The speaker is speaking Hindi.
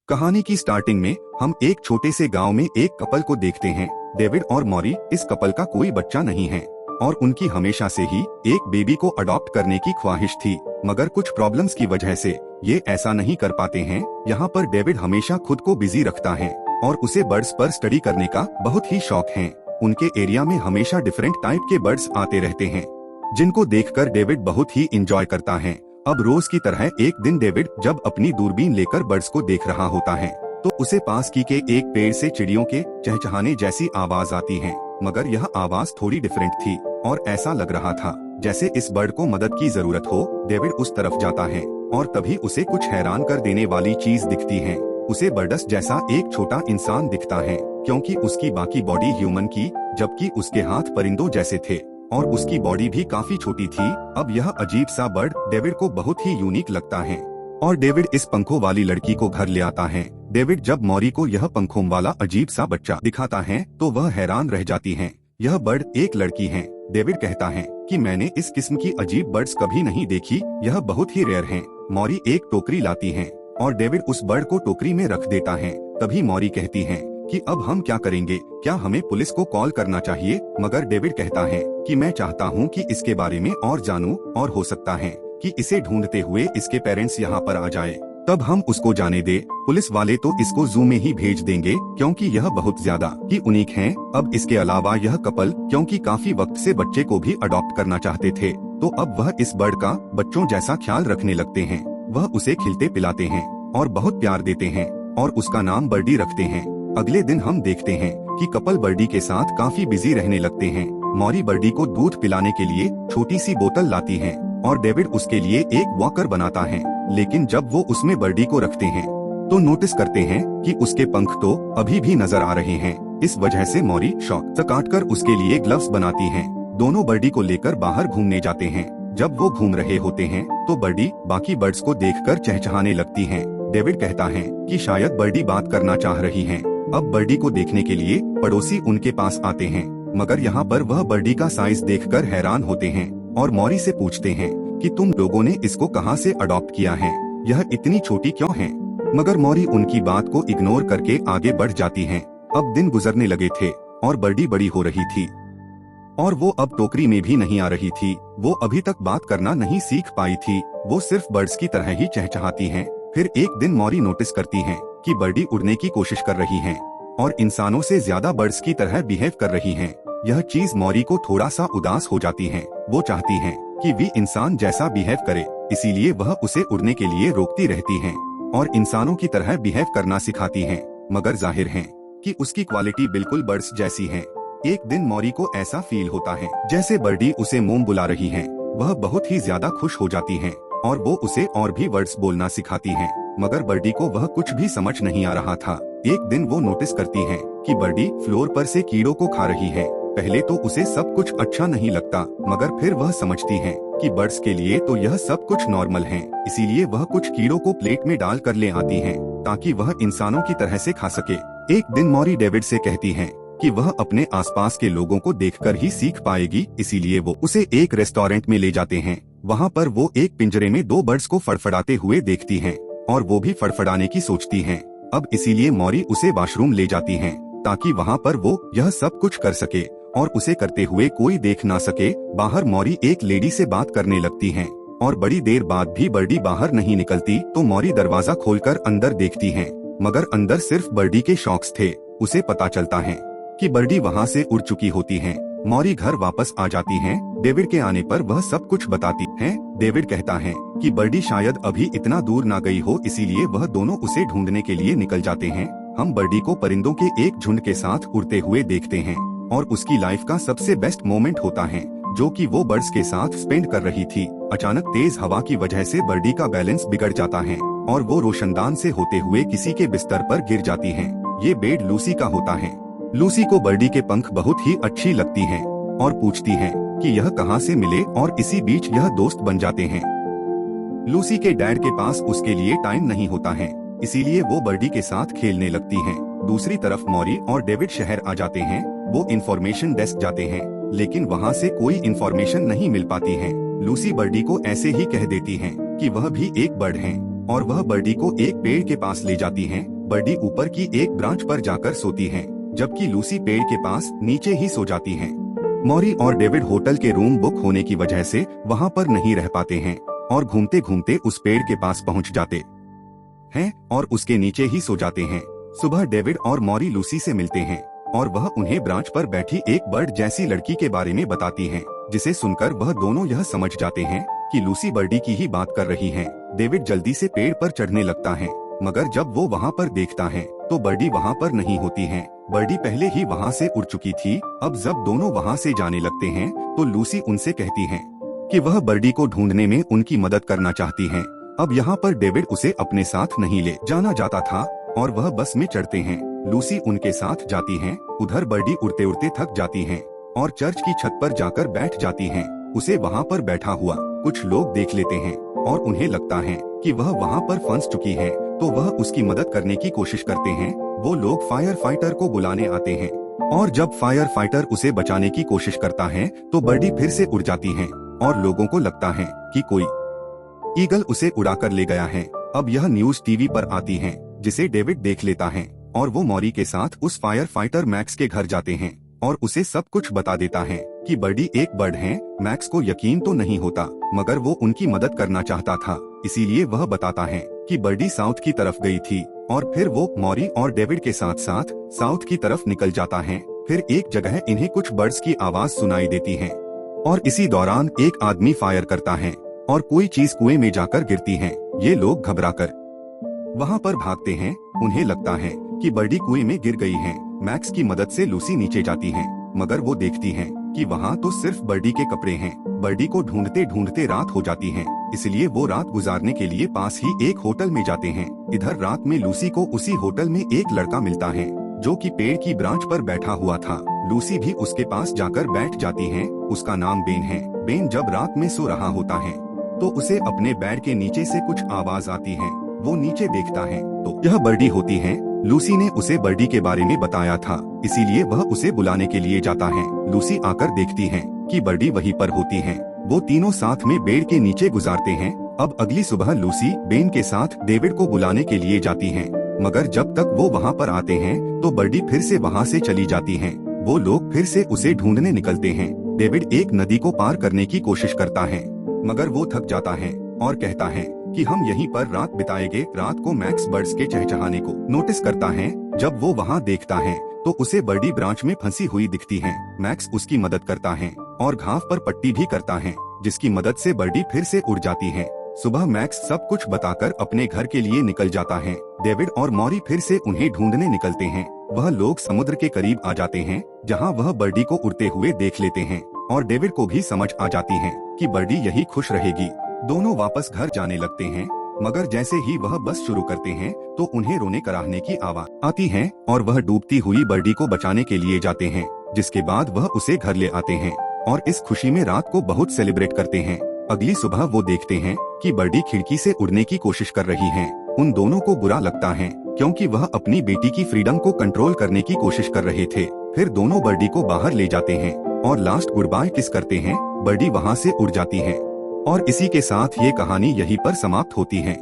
कहानी की स्टार्टिंग में हम एक छोटे से गांव में एक कपल को देखते हैं। डेविड और मॉरी। इस कपल का कोई बच्चा नहीं है और उनकी हमेशा से ही एक बेबी को अडॉप्ट करने की ख्वाहिश थी, मगर कुछ प्रॉब्लम्स की वजह से ये ऐसा नहीं कर पाते हैं। यहाँ पर डेविड हमेशा खुद को बिजी रखता है और उसे बर्ड्स पर स्टडी करने का बहुत ही शौक है। उनके एरिया में हमेशा डिफरेंट टाइप के बर्ड्स आते रहते हैं, जिनको देखकर डेविड बहुत ही इंजॉय करता है। अब रोज की तरह एक दिन डेविड जब अपनी दूरबीन लेकर बर्ड्स को देख रहा होता है तो उसे पास की के एक पेड़ से चिड़ियों के चहचहाने जैसी आवाज आती है, मगर यह आवाज थोड़ी डिफरेंट थी और ऐसा लग रहा था जैसे इस बर्ड को मदद की जरूरत हो। डेविड उस तरफ जाता है और तभी उसे कुछ हैरान कर देने वाली चीज दिखती है। उसे बर्ड्स जैसा एक छोटा इंसान दिखता है, क्योंकि उसकी बाकी बॉडी ह्यूमन की, जबकि उसके हाथ परिंदों जैसे थे और उसकी बॉडी भी काफी छोटी थी। अब यह अजीब सा बर्ड डेविड को बहुत ही यूनिक लगता है और डेविड इस पंखों वाली लड़की को घर ले आता है। डेविड जब मॉरी को यह पंखों वाला अजीब सा बच्चा दिखाता है तो वह हैरान रह जाती है। यह बर्ड एक लड़की है। डेविड कहता है कि मैंने इस किस्म की अजीब बर्ड्स कभी नहीं देखी, यह बहुत ही रेयर हैं। मॉरी एक टोकरी लाती है और डेविड उस बर्ड को टोकरी में रख देता है। तभी मॉरी कहती है कि अब हम क्या करेंगे, क्या हमें पुलिस को कॉल करना चाहिए? मगर डेविड कहता है कि मैं चाहता हूँ कि इसके बारे में और जानूं और हो सकता है कि इसे ढूंढते हुए इसके पेरेंट्स यहाँ पर आ जाए, तब हम उसको जाने दे। पुलिस वाले तो इसको जू में ही भेज देंगे क्योंकि यह बहुत ज्यादा ही यूनिक है। अब इसके अलावा यह कपल क्योंकि काफी वक्त से बच्चे को भी अडॉप्ट करना चाहते थे, तो अब वह इस बर्ड का बच्चों जैसा ख्याल रखने लगते हैं। वह उसे खिलते पिलाते हैं और बहुत प्यार देते हैं और उसका नाम बर्डी रखते हैं। अगले दिन हम देखते हैं कि कपल बर्डी के साथ काफी बिजी रहने लगते हैं। मॉरी बर्डी को दूध पिलाने के लिए छोटी सी बोतल लाती है और डेविड उसके लिए एक वॉकर बनाता है, लेकिन जब वो उसमें बर्डी को रखते हैं तो नोटिस करते हैं कि उसके पंख तो अभी भी नजर आ रहे हैं। इस वजह से मॉरी शॉक से काटकर उसके लिए ग्लव्स बनाती है। दोनों बर्डी को लेकर बाहर घूमने जाते हैं। जब वो घूम रहे होते हैं तो बर्डी बाकी बर्ड्स को देखकर चहचहाने लगती है। डेविड कहता है कि शायद बर्डी बात करना चाह रही है। अब बर्डी को देखने के लिए पड़ोसी उनके पास आते हैं, मगर यहाँ पर वह बर्डी का साइज देखकर हैरान होते हैं और मॉरी से पूछते हैं कि तुम लोगों ने इसको कहाँ से अडॉप्ट किया है, यह इतनी छोटी क्यों है? मगर मॉरी उनकी बात को इग्नोर करके आगे बढ़ जाती है। अब दिन गुजरने लगे थे और बर्डी बड़ी हो रही थी और वो अब टोकरी में भी नहीं आ रही थी। वो अभी तक बात करना नहीं सीख पाई थी, वो सिर्फ बर्ड्स की तरह ही चहचहाती है। फिर एक दिन मॉरी नोटिस करती है कि बर्डी उड़ने की कोशिश कर रही है और इंसानों से ज्यादा बर्ड्स की तरह बिहेव कर रही है। यह चीज मॉरी को थोड़ा सा उदास हो जाती है। वो चाहती है कि वे इंसान जैसा बिहेव करे, इसीलिए वह उसे उड़ने के लिए रोकती रहती है और इंसानों की तरह बिहेव करना सिखाती है, मगर जाहिर है कि उसकी क्वालिटी बिल्कुल बर्ड्स जैसी है। एक दिन मॉरी को ऐसा फील होता है जैसे बर्डी उसे मोम बुला रही है। वह बहुत ही ज्यादा खुश हो जाती है और वो उसे और भी वर्ड्स बोलना सिखाती है, मगर बर्डी को वह कुछ भी समझ नहीं आ रहा था। एक दिन वो नोटिस करती है कि बर्डी फ्लोर पर से कीड़ों को खा रही है। पहले तो उसे सब कुछ अच्छा नहीं लगता, मगर फिर वह समझती है कि बर्ड्स के लिए तो यह सब कुछ नॉर्मल है, इसीलिए वह कुछ कीड़ों को प्लेट में डाल कर ले आती है ताकि वह इंसानों की तरह से खा सके। एक दिन मॉरी डेविड से कहती है कि वह अपने आसपास के लोगों को देखकर ही सीख पाएगी, इसीलिए वो उसे एक रेस्टोरेंट में ले जाते हैं। वहाँ पर वो एक पिंजरे में दो बर्ड्स को फड़फड़ाते हुए देखती है और वो भी फड़फड़ाने की सोचती है। अब इसीलिए मॉरी उसे वॉशरूम ले जाती है ताकि वहाँ पर वो यह सब कुछ कर सके और उसे करते हुए कोई देख ना सके। बाहर मॉरी एक लेडी से बात करने लगती है और बड़ी देर बाद भी बर्डी बाहर नहीं निकलती, तो मॉरी दरवाजा खोलकर अंदर देखती है, मगर अंदर सिर्फ बर्डी के शॉक्स थे। उसे पता चलता है कि बर्डी वहाँ से उड़ चुकी होती है। मॉरी घर वापस आ जाती है। डेविड के आने पर वह सब कुछ बताती है। डेविड कहता है कि बर्डी शायद अभी इतना दूर ना गई हो, इसीलिए वह दोनों उसे ढूंढने के लिए निकल जाते हैं। हम बर्डी को परिंदों के एक झुंड के साथ उड़ते हुए देखते हैं और उसकी लाइफ का सबसे बेस्ट मोमेंट होता है जो कि वो बर्ड्स के साथ स्पेंड कर रही थी। अचानक तेज हवा की वजह से बर्डी का बैलेंस बिगड़ जाता है और वो रोशनदान से होते हुए किसी के बिस्तर पर गिर जाती है। ये बेड लूसी का होता है। लूसी को बर्डी के पंख बहुत ही अच्छी लगती हैं और पूछती है कि यह कहाँ से मिले, और इसी बीच यह दोस्त बन जाते हैं। लूसी के डैड के पास उसके लिए टाइम नहीं होता है, इसीलिए वो बर्डी के साथ खेलने लगती हैं। दूसरी तरफ मॉरी और डेविड शहर आ जाते हैं। वो इंफॉर्मेशन डेस्क जाते हैं, लेकिन वहाँ से कोई इंफॉर्मेशन नहीं मिल पाती है। लूसी बर्डी को ऐसे ही कह देती है कि वह भी एक बर्ड है और वह बर्डी को एक पेड़ के पास ले जाती हैं बर्डी ऊपर की एक ब्रांच पर जाकर सोती है, जबकि लूसी पेड़ के पास नीचे ही सो जाती है। मॉरी और डेविड होटल के रूम बुक होने की वजह से वहाँ पर नहीं रह पाते हैं और घूमते घूमते उस पेड़ के पास पहुँच जाते हैं और उसके नीचे ही सो जाते हैं। सुबह डेविड और मॉरी लूसी से मिलते हैं और वह उन्हें ब्रांच पर बैठी एक बर्ड जैसी लड़की के बारे में बताती है, जिसे सुनकर वह दोनों यह समझ जाते हैं कि लूसी बर्डी की ही बात कर रही है। डेविड जल्दी से पेड़ पर चढ़ने लगता है, मगर जब वो वहाँ पर देखता है तो बर्डी वहाँ पर नहीं होती है। बर्डी पहले ही वहाँ से उड़ चुकी थी। अब जब दोनों वहाँ से जाने लगते हैं तो लूसी उनसे कहती है कि वह बर्डी को ढूंढने में उनकी मदद करना चाहती है। अब यहाँ पर डेविड उसे अपने साथ नहीं ले जाना चाहता था और वह बस में चढ़ते हैं। लूसी उनके साथ जाती है। उधर बर्डी उड़ते उड़ते थक जाती है और चर्च की छत पर जाकर बैठ जाती है। उसे वहाँ पर बैठा हुआ कुछ लोग देख लेते हैं और उन्हें लगता है कि वह वहाँ पर फंस चुकी है, तो वह उसकी मदद करने की कोशिश करते हैं। वो लोग फायर फाइटर को बुलाने आते हैं और जब फायर फाइटर उसे बचाने की कोशिश करता है तो बर्डी फिर से उड़ जाती है और लोगों को लगता है कि कोई ईगल उसे उड़ाकर ले गया है। अब यह न्यूज टीवी पर आती है, जिसे डेविड देख लेता है और वो मॉरी के साथ उस फायर फाइटर मैक्स के घर जाते हैं और उसे सब कुछ बता देता है कि बर्डी एक बर्ड है। मैक्स को यकीन तो नहीं होता, मगर वो उनकी मदद करना चाहता था, इसीलिए वह बताता है कि बर्डी साउथ की तरफ गई थी और फिर वो मॉरी और डेविड के साथ साथ साउथ की तरफ निकल जाता है। फिर एक जगह इन्हें कुछ बर्ड्स की आवाज सुनाई देती है और इसी दौरान एक आदमी फायर करता है और कोई चीज कुएं में जाकर गिरती है। ये लोग घबराकर वहाँ पर भागते हैं। उन्हें लगता है कि बर्डी कुएं में गिर गई है। मैक्स की मदद से लूसी नीचे जाती है, मगर वो देखती है कि वहाँ तो सिर्फ बर्डी के कपड़े हैं। बर्डी को ढूंढते ढूंढते रात हो जाती है, इसलिए वो रात गुजारने के लिए पास ही एक होटल में जाते हैं। इधर रात में लूसी को उसी होटल में एक लड़का मिलता है जो कि पेड़ की ब्रांच पर बैठा हुआ था। लूसी भी उसके पास जाकर बैठ जाती है। उसका नाम बेन है। बेन जब रात में सो रहा होता है तो उसे अपने बेड के नीचे से कुछ आवाज आती है। वो नीचे देखता है तो यह बर्डी होती है। लूसी ने उसे बर्डी के बारे में बताया था, इसीलिए वह उसे बुलाने के लिए जाता है। लूसी आकर देखती है कि बर्डी वहीं पर होती है। वो तीनों साथ में बेड के नीचे गुजारते हैं। अब अगली सुबह लूसी बेन के साथ डेविड को बुलाने के लिए जाती है, मगर जब तक वो वहाँ पर आते हैं तो बर्डी फिर से वहाँ से चली जाती है। वो लोग फिर से उसे ढूंढने निकलते हैं। डेविड एक नदी को पार करने की कोशिश करता है, मगर वो थक जाता है और कहता है कि हम यहीं पर रात बिताएंगे। रात को मैक्स बर्ड्स के चहचहाने को नोटिस करता है। जब वो वहाँ देखता है तो उसे बर्डी ब्रांच में फंसी हुई दिखती है। मैक्स उसकी मदद करता है और घाव पर पट्टी भी करता है, जिसकी मदद से बर्डी फिर से उड़ जाती है। सुबह मैक्स सब कुछ बताकर अपने घर के लिए निकल जाता है। डेविड और मॉरी फिर से उन्हें ढूंढने निकलते हैं। वह लोग समुद्र के करीब आ जाते हैं, जहाँ वह बर्डी को उड़ते हुए देख लेते हैं और डेविड को भी समझ आ जाती है कि बर्डी यही खुश रहेगी। दोनों वापस घर जाने लगते हैं, मगर जैसे ही वह बस शुरू करते हैं तो उन्हें रोने कराहने की आवाज आती है और वह डूबती हुई बर्डी को बचाने के लिए जाते हैं, जिसके बाद वह उसे घर ले आते हैं और इस खुशी में रात को बहुत सेलिब्रेट करते हैं। अगली सुबह वो देखते हैं कि बर्डी खिड़की से उड़ने की कोशिश कर रही है। उन दोनों को बुरा लगता है क्योंकि वह अपनी बेटी की फ्रीडम को कंट्रोल करने की कोशिश कर रहे थे। फिर दोनों बर्डी को बाहर ले जाते हैं और लास्ट गुड बाय किस करते हैं। बर्डी वहाँ से उड़ जाती है और इसी के साथ ये कहानी यहीं पर समाप्त होती है।